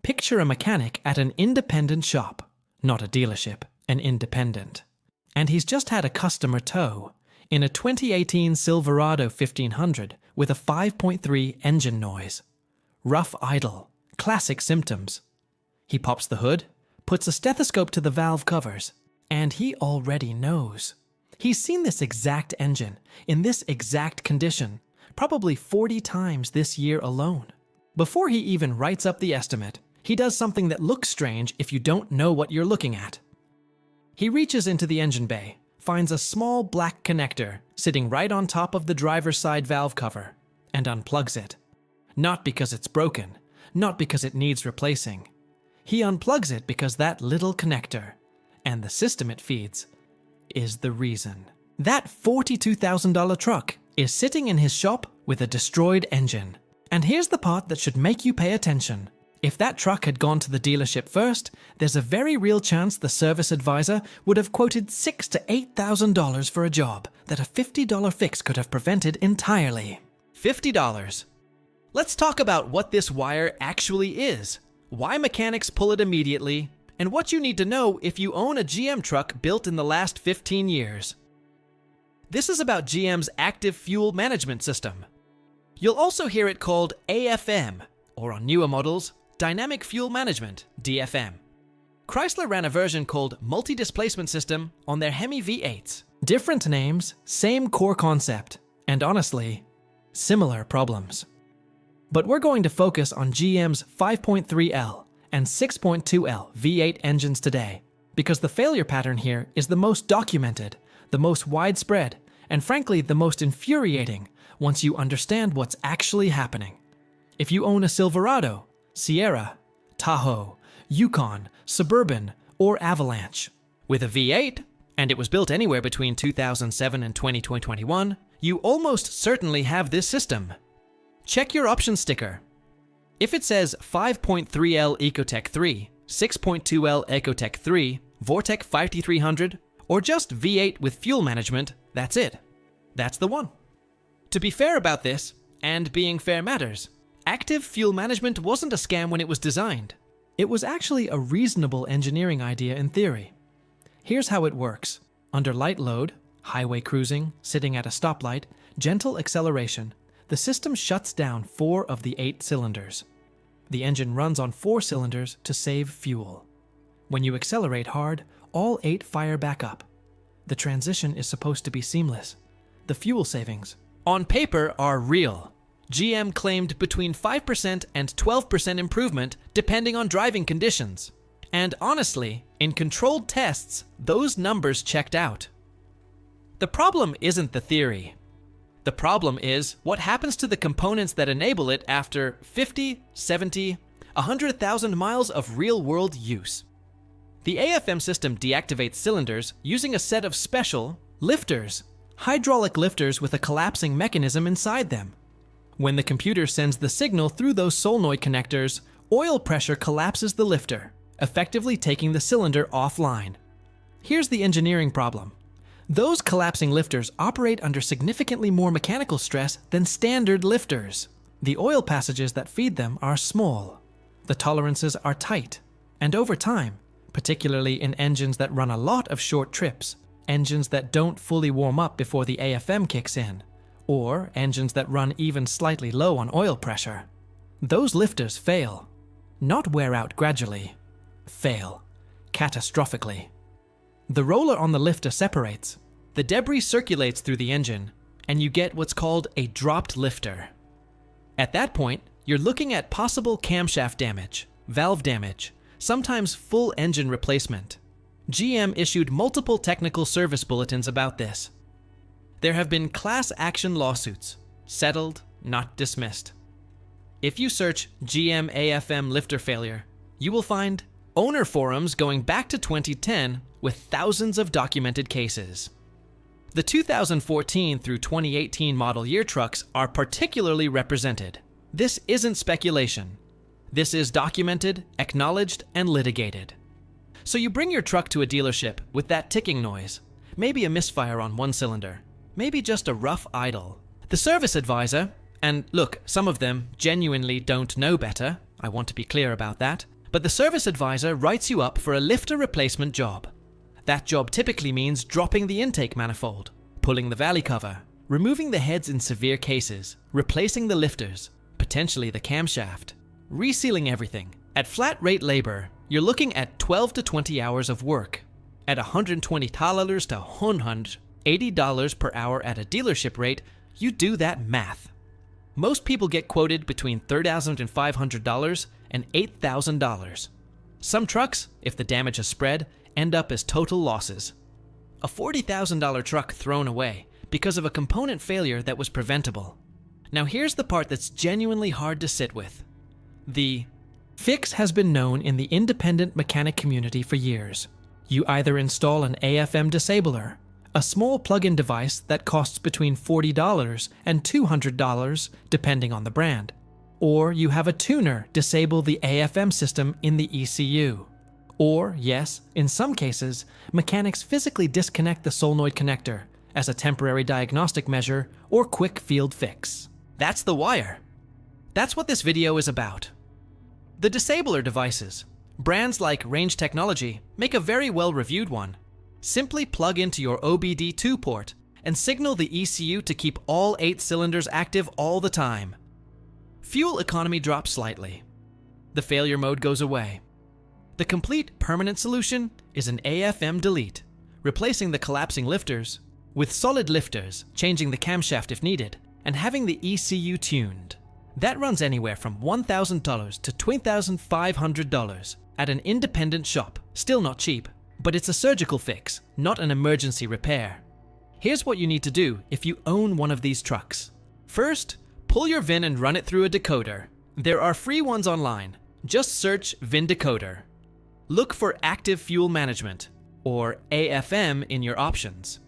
Picture a mechanic at an independent shop, not a dealership, an independent. And he's just had a customer tow in a 2018 Silverado 1500 with a 5.3 engine noise. Rough idle, classic symptoms. He pops the hood, puts a stethoscope to the valve covers, and he already knows. He's seen this exact engine, in this exact condition, probably 40 times this year alone. Before he even writes up the estimate, he does something that looks strange if you don't know what you're looking at. He reaches into the engine bay, finds a small black connector sitting right on top of the driver's side valve cover, and unplugs it. Not because it's broken, not because it needs replacing. He unplugs it because that little connector, and the system it feeds, is the reason. That $42,000 truck is sitting in his shop with a destroyed engine. And here's the part that should make you pay attention. If that truck had gone to the dealership first, there's a very real chance the service advisor would have quoted $6,000 to $8,000 for a job that a $50 fix could have prevented entirely. $50. Let's talk about what this wire actually is, why mechanics pull it immediately, and what you need to know if you own a GM truck built in the last 15 years. This is about GM's active fuel management system. You'll also hear it called AFM, or on newer models, Dynamic Fuel Management, DFM. Chrysler ran a version called Multi-Displacement System on their Hemi V8s. Different names, same core concept, and honestly, similar problems. But we're going to focus on GM's 5.3L and 6.2L V8 engines today, because the failure pattern here is the most documented, the most widespread, and frankly the most infuriating once you understand what's actually happening. If you own a Silverado, Sierra, Tahoe, Yukon, Suburban, or Avalanche with a V8, and it was built anywhere between 2007 and 2021, you almost certainly have this system. Check your options sticker. If it says 5.3L Ecotec 3, 6.2L Ecotec 3, Vortec 5300, or just V8 with fuel management, that's it. That's the one. To be fair about this, and being fair matters, active fuel management wasn't a scam when it was designed. It was actually a reasonable engineering idea in theory. Here's how it works. Under light load, highway cruising, sitting at a stoplight, gentle acceleration, the system shuts down 4 of the 8 cylinders. The engine runs on 4 cylinders to save fuel. When you accelerate hard, all 8 fire back up. The transition is supposed to be seamless. The fuel savings, on paper, are real. GM claimed between 5% and 12% improvement depending on driving conditions. And honestly, in controlled tests, those numbers checked out. The problem isn't the theory. The problem is what happens to the components that enable it after 50, 70, 100,000 miles of real-world use. The AFM system deactivates cylinders using a set of special lifters, hydraulic lifters with a collapsing mechanism inside them. When the computer sends the signal through those solenoid connectors, oil pressure collapses the lifter, effectively taking the cylinder offline. Here's the engineering problem. Those collapsing lifters operate under significantly more mechanical stress than standard lifters. The oil passages that feed them are small. The tolerances are tight. And over time, particularly in engines that run a lot of short trips, engines that don't fully warm up before the AFM kicks in, or engines that run even slightly low on oil pressure, those lifters fail. Not wear out gradually. Fail. Catastrophically. The roller on the lifter separates, the debris circulates through the engine, and you get what's called a dropped lifter. At that point, you're looking at possible camshaft damage, valve damage, sometimes full engine replacement. GM issued multiple technical service bulletins about this. There have been class action lawsuits, settled, not dismissed. If you search GM AFM lifter failure, you will find owner forums going back to 2010 with thousands of documented cases. The 2014 through 2018 model year trucks are particularly represented. This isn't speculation. This is documented, acknowledged, and litigated. So you bring your truck to a dealership with that ticking noise, maybe a misfire on one cylinder, maybe just a rough idle. The service advisor, and look, some of them genuinely don't know better, I want to be clear about that, But the service advisor writes you up for a lifter replacement job. That job typically means dropping the intake manifold, pulling the valley cover, removing the heads in severe cases, replacing the lifters, potentially the camshaft, resealing everything. At flat rate labor, you're looking at 12 to 20 hours of work. At $120 to $180 per hour at a dealership rate, you do that math. Most people get quoted between $3,500 and $8,000. Some trucks, if the damage has spread, end up as total losses. A $40,000 truck thrown away because of a component failure that was preventable. Now here's the part that's genuinely hard to sit with. The fix has been known in the independent mechanic community for years. You either install an AFM disabler, a small plug-in device that costs between $40 and $200 depending on the brand, or you have a tuner disable the AFM system in the ECU. Or, yes, in some cases, mechanics physically disconnect the solenoid connector as a temporary diagnostic measure or quick field fix. That's the wire. That's what this video is about. The disabler devices. Brands like Range Technology make a very well-reviewed one. Simply plug into your OBD2 port and signal the ECU to keep all 8 cylinders active all the time. Fuel economy drops slightly. The failure mode goes away. The complete permanent solution is an AFM delete, replacing the collapsing lifters with solid lifters, changing the camshaft if needed, and having the ECU tuned. That runs anywhere from $1,000 to $2,500 at an independent shop. Still not cheap, but it's a surgical fix, not an emergency repair. Here's what you need to do if you own one of these trucks. First, pull your VIN and run it through a decoder. There are free ones online. Just search VIN decoder. Look for active fuel management, or AFM, in your options.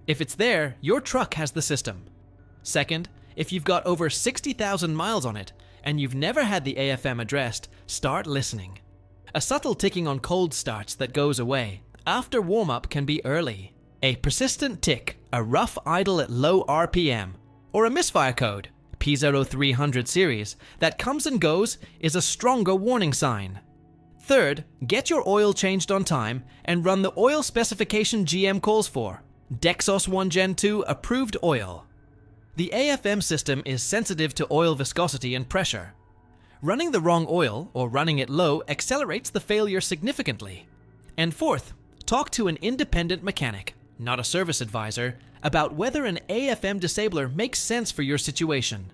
If it's there, your truck has the system. Second, if you've got over 60,000 miles on it and you've never had the AFM addressed, start listening. A subtle ticking on cold starts that goes away after warm-up can be early. A persistent tick, a rough idle at low RPM, or a misfire code, P0300 series, that comes and goes is a stronger warning sign. Third, get your oil changed on time and run the oil specification GM calls for. Dexos 1 Gen 2 approved oil. The AFM system is sensitive to oil viscosity and pressure. Running the wrong oil or running it low accelerates the failure significantly. And fourth, talk to an independent mechanic, not a service advisor, about whether an AFM disabler makes sense for your situation.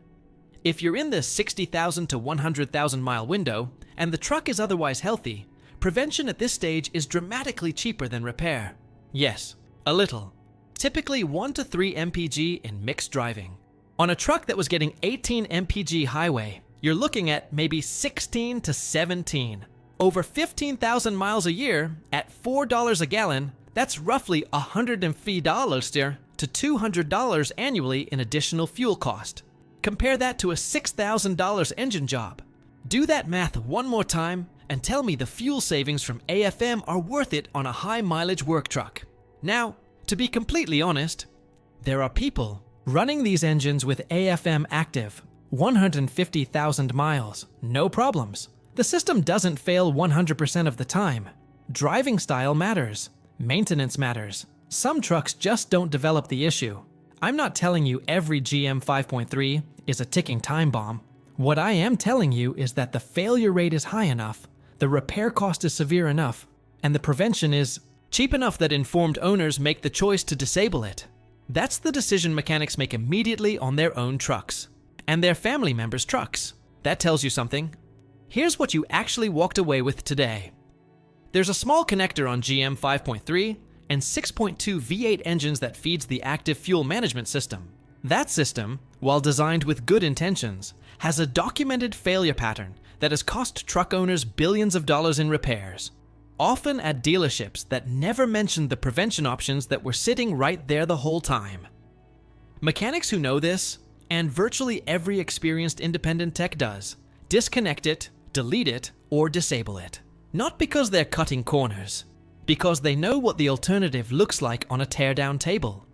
If you're in the 60,000 to 100,000 mile window and the truck is otherwise healthy, prevention at this stage is dramatically cheaper than repair. Yes, a little. Typically 1 to 3 mpg in mixed driving. On a truck that was getting 18 mpg highway, you're looking at maybe 16 to 17. Over 15,000 miles a year at $4 a gallon, that's roughly $150 to $200 annually in additional fuel cost. Compare that to a $6,000 engine job. Do that math one more time and tell me the fuel savings from AFM are worth it on a high mileage work truck. Now, to be completely honest, there are people running these engines with AFM active, 150,000 miles, no problems. The system doesn't fail 100% of the time. Driving style matters. Maintenance matters. Some trucks just don't develop the issue. I'm not telling you every GM 5.3 is a ticking time bomb. What I am telling you is that the failure rate is high enough, the repair cost is severe enough, and the prevention is cheap enough that informed owners make the choice to disable it. That's the decision mechanics make immediately on their own trucks, and their family members' trucks. That tells you something. Here's what you actually walked away with today. There's a small connector on GM 5.3 and 6.2 V8 engines that feeds the active fuel management system. That system, while designed with good intentions, has a documented failure pattern that has cost truck owners billions of dollars in repairs, often at dealerships that never mentioned the prevention options that were sitting right there the whole time. Mechanics who know this, and virtually every experienced independent tech does, disconnect it, delete it, or disable it. Not because they're cutting corners, because they know what the alternative looks like on a teardown table.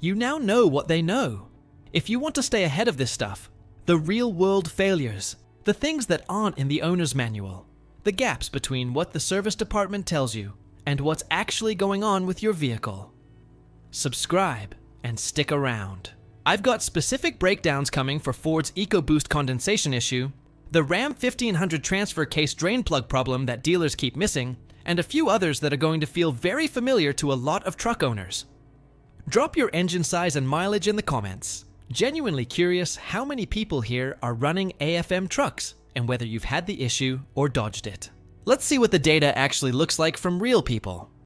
You now know what they know. If you want to stay ahead of this stuff, the real-world failures, the things that aren't in the owner's manual, the gaps between what the service department tells you and what's actually going on with your vehicle. Subscribe and stick around. I've got specific breakdowns coming for Ford's EcoBoost condensation issue, the Ram 1500 transfer case drain plug problem that dealers keep missing, and a few others that are going to feel very familiar to a lot of truck owners. Drop your engine size and mileage in the comments. Genuinely curious how many people here are running AFM trucks and whether you've had the issue or dodged it. Let's see what the data actually looks like from real people.